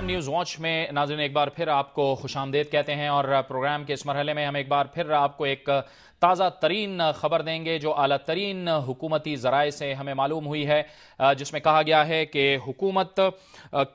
News watch میں ناظرین ایک بار پھر آپ کو خوش آمدید کہتے ہیں اور پروگرام کے اس مرحلے میں ہم ایک بار پھر آپ کو ایک تازہ ترین خبر دیں گے جو اعلیٰ ترین حکومتی ذرائع سے ہمیں معلوم ہوئی ہے، جس میں کہا گیا ہے کہ حکومت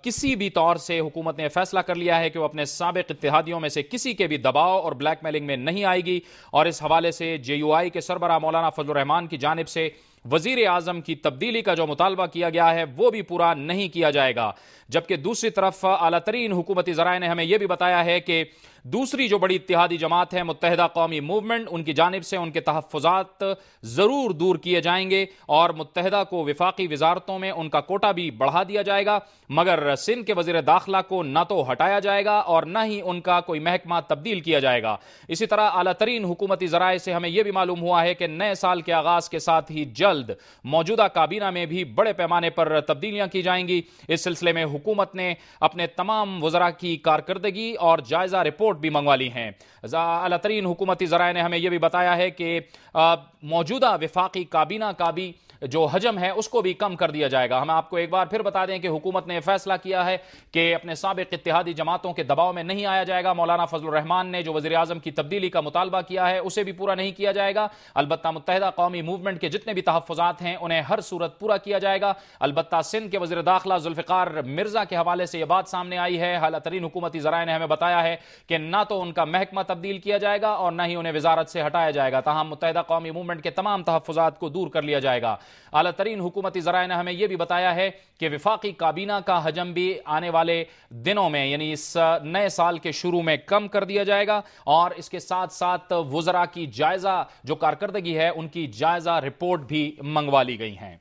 کسی بھی طور سے حکومت نے فیصلہ کر لیا ہے کہ وہ اپنے سابق اتحادیوں میں سے کسی کے بھی دباؤ اور بلیک میلنگ میں نہیں آئے گی، اور اس حوالے سے جے یو آئی کے سربراہ مولانا فضل الرحمان کی جانب سے وزیر اعظم کی تبدیلی کا جو مطالبہ کیا گیا ہے وہ بھی پورا نہیں کیا جائے گا۔ جبکہ دوسری طرف اعلیٰ ترین حکومتی ذرائع نے ہمیں یہ بھی بتایا ہے کہ دوسری جو بڑی اتحادی جماعت ہے متحدہ قومی موومنٹ، ان کی جانب سے ان کے تحفظات ضرور دور کیے جائیں گے اور متحدہ کو وفاقی وزارتوں میں ان کا کوٹا بھی بڑھا دیا جائے گا، مگر سندھ کے وزیر داخلہ کو نہ تو ہٹایا جائے گا اور نہ ہی ان کا کوئی محکمہ تبدیل کیا جائے گا۔ اسی طرح اعلیٰ ترین حکومتی ذرائع سے ہمیں یہ بھی معلوم ہوا ہے کہ نئے سال کے آغاز کے ساتھ ہی جلد موجودہ کابینہ میں بھی بڑے پیمانے پر تبدیلیاں کی جائیں گی۔ اس سلسلے میں حکومت نے اپنے تمام وزراء کی کارکردگی اور جائزہ رپورٹ بھی منگوا لی ہیں۔ اعلیٰ ترین حکومتی ذرائع نے ہمیں یہ بھی بتایا ہے کہ موجودہ وفاقی کابینہ کا بھی جو حجم ہے اس کو بھی کم کر دیا جائے گا۔ ہم آپ کو ایک بار پھر بتا دیں کہ حکومت نے فیصلہ کیا ہے کہ اپنے سابق اتحادی جماعتوں کے دباؤ میں نہیں آیا جائے گا۔ مولانا فضل الرحمان نے جو وزیر اعظم کی تبدیلی کا مطالبہ کیا ہے اسے بھی پورا نہیں کیا جائے گا۔ البتہ متحدہ قومی موومنٹ کے جتنے بھی تحفظات ہیں انہیں ہر صورت پورا کیا جائے گا۔ البتہ سندھ کے وزیر داخلہ ذوالفقار مرزا کے حوالے سے یہ بات سامنے آئی ہے، اعلیٰ ترین حکومتی ذرائع نے ہمیں بتایا ہے کہ نہ تو ان کا محکمہ تبدیل کیا جائے گا اور نہ ہی انہیں وزارت سے ہٹایا جائے گا، تاہم متحدہ قومی موومنٹ کے تمام تحفظات کو دور کر لیا جائے گا۔ اعلیٰ ترین حکومتی ذرائع نے ہمیں یہ بھی بتایا ہے کہ وفاقی کابینہ کا حجم بھی آنے والے دنوں میں یعنی اس نئے سال کے شروع میں کم کر دیا جائے گا، اور اس کے ساتھ ساتھ وزراء کی جائزہ جو کارکردگی ہے ان کی جائزہ رپورٹ بھی منگوا لی گئی ہیں۔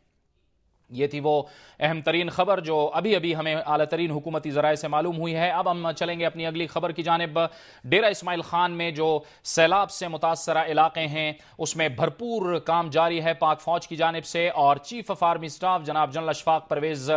یہ تھی وہ اہم ترین خبر جو ابھی ہمیں اعلیٰ ترین حکومتی ذرائع سے معلوم ہوئی ہے۔ اب ہم چلیں گے اپنی اگلی خبر کی جانب۔ ڈیرہ اسماعیل خان میں جو سیلاب سے متاثرہ علاقے ہیں اس میں بھرپور کام جاری ہے پاک فوج کی جانب سے، اور چیف آف آرمی سٹاف جناب جنرل اشفاق پرویز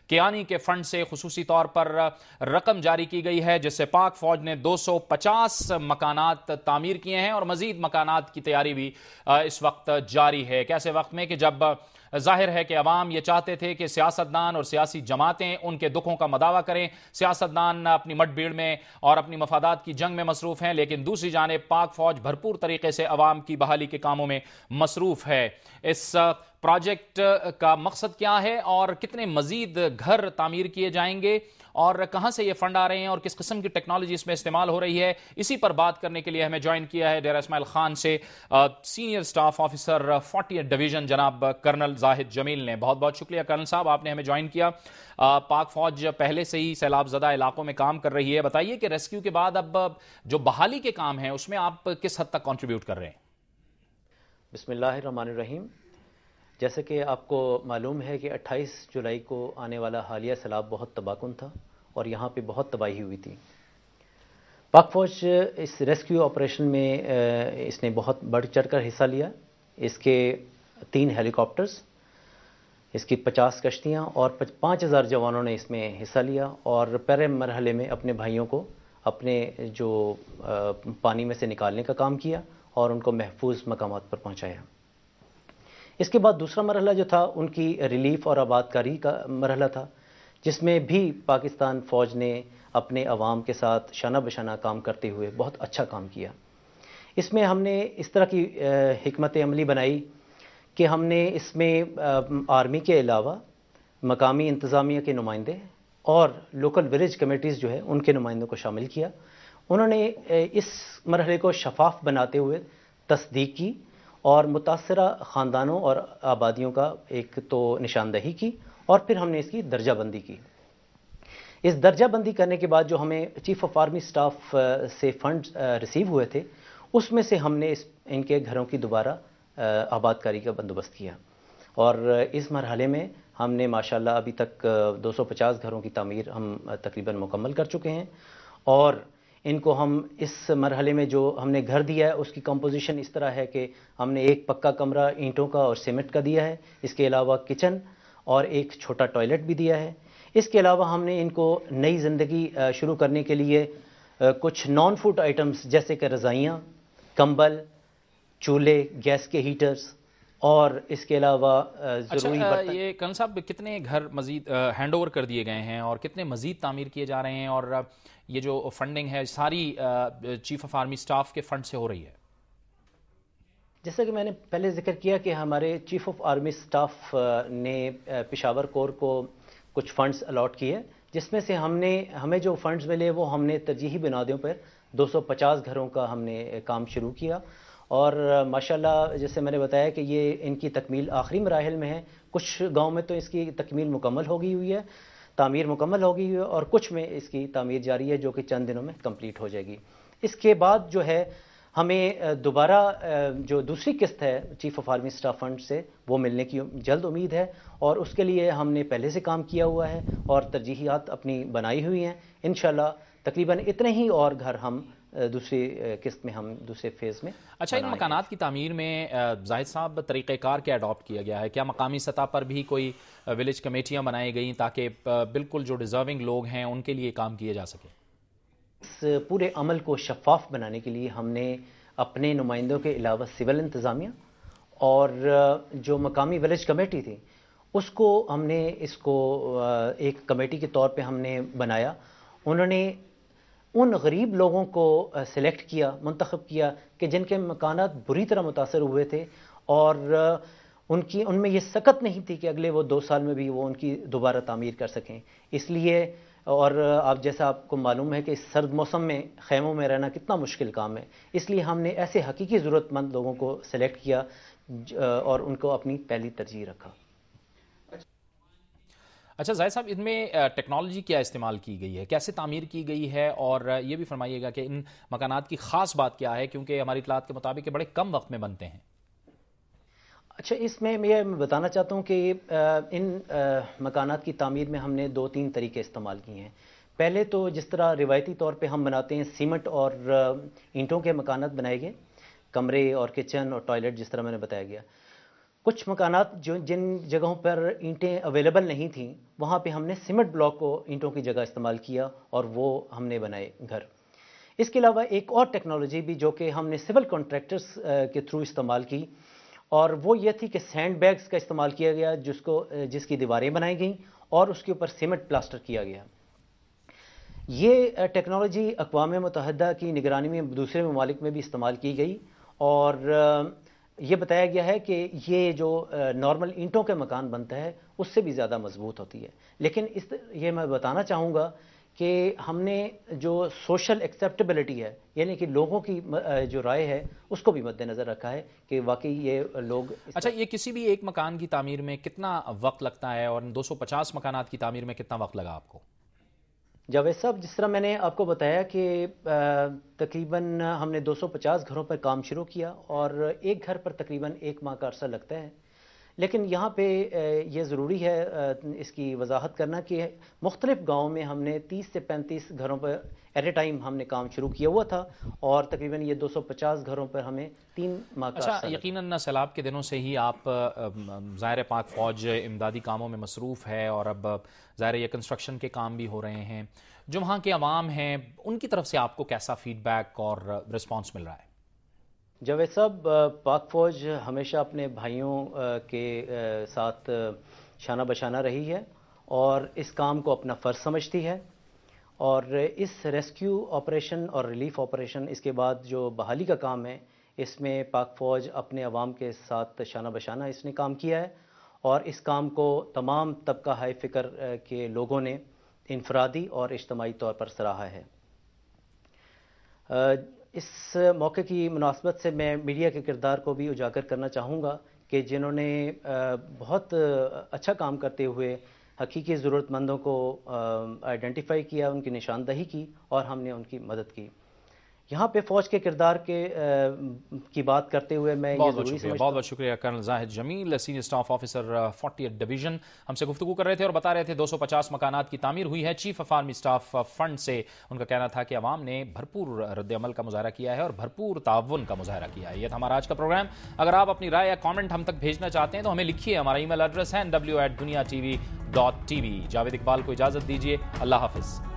کیانی کے فنڈ سے خصوصی طور پر رقم جاری کی گئی ہے، جس سے پاک فوج نے 250 مکانات تعمیر کیے ہیں اور مزید مکانات کی تیاری بھی اس وقت جاری ہے۔ کیسے وقت میں کہ جب ظاہر ہے کہ عوام یہ چاہتے تھے کہ سیاستدان اور سیاسی جماعتیں ان کے دکھوں کا مداوع کریں، سیاستدان اپنی مٹ بھیڑ میں اور اپنی مفادات کی جنگ میں مصروف ہیں، لیکن دوسری جانب پاک فوج بھرپور طریقے سے عوام کی بحالی کے کاموں میں مصروف ہے۔ اس پروجیکٹ کا مقصد کیا ہے اور کتنے مزید گھر تعمیر کیے جائیں گے اور کہاں سے یہ فنڈ آ رہے ہیں اور کس قسم کی ٹیکنالوجی اس میں استعمال ہو رہی ہے، اسی پر بات کرنے کے لیے ہمیں جوائن کیا ہے ڈیرہ اسماعیل خان سے سینئر سٹاف آفیسر 40 ڈویژن جناب کرنل زاہد جمیل نے۔ بہت بہت شکریہ کرنل صاحب، آپ نے ہمیں جوائن کیا۔ پاک فوج پہلے سے ہی سیلاب زدہ علاقوں میں کام کر رہی ہے، بتائیے کہ ریسکیو کے بعد اب جو بحالی کے کام ہیں اس میں آپ کس حد تک کنٹریبیوٹ کر رہے ہیں؟ بسم اللہ الرحمن الرحیم۔ جیسے کہ آپ کو معلوم ہے کہ 28 جولائی کو آنے والا حالیہ سیلاب بہت تباہ کن تھا اور یہاں پہ بہت تباہی ہوئی تھی۔ پاک فوج اس ریسکیو آپریشن میں اس نے بہت بڑھ چڑھ کر حصہ لیا۔ اس کے 3 ہیلی کاپٹرز، اس کی 50 کشتیاں اور 5000 جوانوں نے اس میں حصہ لیا اور پہلے مرحلے میں اپنے بھائیوں کو اپنے جو پانی میں سے نکالنے کا کام کیا اور ان کو محفوظ مقامات پر پہنچایا۔ اس کے بعد دوسرا مرحلہ جو تھا ان کی ریلیف اور آباد کاری کا مرحلہ تھا، جس میں بھی پاکستان فوج نے اپنے عوام کے ساتھ شانہ بشانہ کام کرتے ہوئے بہت اچھا کام کیا۔ اس میں ہم نے اس طرح کی حکمت عملی بنائی کہ ہم نے اس میں آرمی کے علاوہ مقامی انتظامیہ کے نمائندے اور لوکل ولیج کمیٹیز جو ہے ان کے نمائندوں کو شامل کیا۔ انہوں نے اس مرحلے کو شفاف بناتے ہوئے تصدیق کی اور متاثرہ خاندانوں اور آبادیوں کا ایک تو نشاندہی کی، اور پھر ہم نے اس کی درجہ بندی کی۔ اس درجہ بندی کرنے کے بعد جو ہمیں چیف آف آرمی سٹاف سے فنڈ ریسیو ہوئے تھے اس میں سے ہم نے ان کے گھروں کی دوبارہ آباد کاری کا بندوبست کیا، اور اس مرحلے میں ہم نے ماشاءاللہ ابھی تک 250 گھروں کی تعمیر ہم تقریباً مکمل کر چکے ہیں، اور ان کو ہم اس مرحلے میں جو ہم نے گھر دیا ہے اس کی کمپوزیشن اس طرح ہے کہ ہم نے ایک پکا کمرہ اینٹوں کا اور سیمنٹ کا دیا ہے، اس کے علاوہ کچن اور ایک چھوٹا ٹوائلٹ بھی دیا ہے۔ اس کے علاوہ ہم نے ان کو نئی زندگی شروع کرنے کے لیے کچھ نان فوڈ آئٹمز جیسے کہ رضائیاں، کمبل، چولہے، گیس کے ہیٹرز اور اس کے علاوہ ضروری اچھا، یہ کرنل صاحب کتنے گھر مزید ہینڈ اوور کر دیے گئے ہیں اور کتنے مزید تعمیر کیے جا رہے ہیں، اور یہ جو فنڈنگ ہے ساری چیف آف آرمی سٹاف کے فنڈ سے ہو رہی ہے؟ جیسا کہ میں نے پہلے ذکر کیا کہ ہمارے چیف آف آرمی سٹاف نے پشاور کور کو کچھ فنڈز الاٹ کیے، جس میں سے ہمیں جو فنڈز ملے وہ ہم نے ترجیحی بنیادوں پر 250 گھروں کا ہم نے کام شروع کیا، اور ماشاءاللہ جیسے میں نے بتایا کہ یہ ان کی تکمیل آخری مراحل میں ہے۔ کچھ گاؤں میں تو اس کی تکمیل مکمل ہو گئی ہوئی ہے، تعمیر مکمل ہو گئی ہوئی ہے، اور کچھ میں اس کی تعمیر جاری ہے جو کہ چند دنوں میں کمپلیٹ ہو جائے گی۔ اس کے بعد جو ہے ہمیں دوبارہ جو دوسری قسط ہے chief of army staff fund سے وہ ملنے کی جلد امید ہے، اور اس کے لیے ہم نے پہلے سے کام کیا ہوا ہے اور ترجیحات اپنی بنائی ہوئی ہیں۔ انشاءاللہ تقریباً اتنے ہی اور گھر ہم دوسری قسط میں ہم دوسرے فیز میں۔ اچھا، ان مکانات کی تعمیر میں زاہد صاحب طریقہ کار کیا اڈاپٹ کیا گیا ہے؟ کیا مقامی سطح پر بھی کوئی ولیج کمیٹیاں بنائی گئیں تاکہ بالکل جو ڈیزرونگ لوگ ہیں ان کے لیے کام کیے جا سکے؟ اس پورے عمل کو شفاف بنانے کے لیے ہم نے اپنے نمائندوں کے علاوہ سول انتظامیہ اور جو مقامی ولیج کمیٹی تھی اس کو ہم نے اس کو ایک کمیٹی کے طور پہ ہم نے بنایا۔ انہوں نے ان غریب لوگوں کو سلیکٹ کیا، منتخب کیا کہ جن کے مکانات بری طرح متاثر ہوئے تھے اور ان میں یہ سکت نہیں تھی کہ اگلے وہ 2 سال میں بھی وہ ان کی دوبارہ تعمیر کر سکیں۔ اس لیے، اور جیسا آپ کو معلوم ہے کہ اس سرد موسم میں خیموں میں رہنا کتنا مشکل کام ہے، اس لیے ہم نے ایسے حقیقی ضرورت مند لوگوں کو سلیکٹ کیا اور ان کو اپنی پہلی ترجیح رکھا۔ اچھا زاہد صاحب، ان میں ٹیکنالوجی کیا استعمال کی گئی ہے، کیسے تعمیر کی گئی ہے، اور یہ بھی فرمائیے گا کہ ان مکانات کی خاص بات کیا ہے، کیونکہ ہماری اطلاعات کے مطابق یہ بڑے کم وقت میں بنتے ہیں۔ اچھا، اس میں میں بتانا چاہتا ہوں کہ ان مکانات کی تعمیر میں ہم نے 2-3 طریقے استعمال کیے ہیں۔ پہلے تو جس طرح روایتی طور پہ ہم بناتے ہیں، سیمنٹ اور اینٹوں کے مکانات بنائے گئے، کمرے اور کچن اور ٹوائلٹ جس طرح میں نے بتایا گیا۔ کچھ مکانات جن جگہوں پر اینٹیں اویلیبل نہیں تھیں وہاں پہ ہم نے سیمنٹ بلاک کو اینٹوں کی جگہ استعمال کیا اور وہ ہم نے بنائے گھر۔ اس کے علاوہ ایک اور ٹیکنالوجی بھی جو کہ ہم نے سول کانٹریکٹرز کے تھرو استعمال کی، اور وہ یہ تھی کہ سینڈ بیگز کا استعمال کیا گیا جس کی دیواریں بنائی گئیں اور اس کے اوپر سیمنٹ پلاسٹر کیا گیا۔ یہ ٹیکنالوجی اقوام متحدہ کی نگرانی میں دوسرے ممالک میں بھی استعمال کی گئی، اور یہ بتایا گیا ہے کہ یہ جو نارمل اینٹوں کے مکان بنتا ہے اس سے بھی زیادہ مضبوط ہوتی ہے۔ لیکن یہ میں بتانا چاہوں گا کہ ہم نے جو سوشل ایکسیپٹیبلٹی ہے، یعنی کہ لوگوں کی جو رائے ہے اس کو بھی مد نظر رکھا ہے کہ واقعی یہ لوگ۔ اچھا، یہ کسی بھی ایک مکان کی تعمیر میں کتنا وقت لگتا ہے، اور 250 مکانات کی تعمیر میں کتنا وقت لگا آپ کو؟ جاوید صاحب، جس طرح میں نے آپ کو بتایا کہ تقریباً ہم نے 250 گھروں پر کام شروع کیا اور ایک گھر پر تقریباً 1 ماہ کا عرصہ لگتا ہے، لیکن یہاں پہ یہ ضروری ہے اس کی وضاحت کرنا کہ مختلف گاؤں میں ہم نے 30 سے 35 گھروں پر ایٹ اے ٹائم ہم نے کام شروع کیا ہوا تھا، اور تقریباً یہ 250 گھروں پر ہمیں 3 ماہ کا عرصہ لگا۔ اچھا، یقیناً سیلاب کے دنوں سے ہی آپ ظاہر پاک فوج امدادی کاموں میں مصروف ہے، اور اب ظاہر یہ کنسٹرکشن کے کام بھی ہو رہے ہیں، جو وہاں کے عوام ہیں ان کی طرف سے آپ کو کیسا فیڈ بیک اور رسپانس مل رہا ہے؟ جاوید صاحب، پاک فوج ہمیشہ اپنے بھائیوں کے ساتھ شانہ بشانہ رہی ہے اور اس کام کو اپنا فرض سمجھتی ہے، اور اس ریسکیو آپریشن اور ریلیف آپریشن اس کے بعد جو بحالی کا کام ہے اس میں پاک فوج اپنے عوام کے ساتھ شانہ بشانہ اس نے کام کیا ہے، اور اس کام کو تمام طبقہ ہائے فکر کے لوگوں نے انفرادی اور اجتماعی طور پر سراہا ہے۔ اس موقع کی مناسبت سے میں میڈیا کے کردار کو بھی اجاگر کرنا چاہوں گا کہ جنہوں نے بہت اچھا کام کرتے ہوئے حقیقی ضرورت مندوں کو آئیڈینٹیفائی کیا، ان کی نشاندہی کی اور ہم نے ان کی مدد کی۔ یہاں پہ فوج کے کردار کی بات کرتے ہوئے میں یہ ضروری سمجھتا ہوں۔ بہت بہت شکریہ colonel Zahid Jamil, senior staff officer 40th division, ہم سے گفتگو کر رہے تھے اور بتا رہے تھے 250 مکانات کی تعمیر ہوئی ہے chief of army staff fund سے۔ ان کا کہنا تھا کہ عوام نے بھرپور رد عمل کا مظاہرہ کیا ہے اور بھرپور تعاون کا مظاہرہ کیا ہے۔ یہ تھا ہمارا آج کا پروگرام۔ اگر آپ اپنی رائے یا کامنٹ ہم تک بھیجنا چاہتے ہیں تو ہمیں لکھیے، ہمارا ای میل ایڈریس ہے nw@duniatv.tv۔ جاوید اقبال کو اجازت دیجیے، اللہ حافظ۔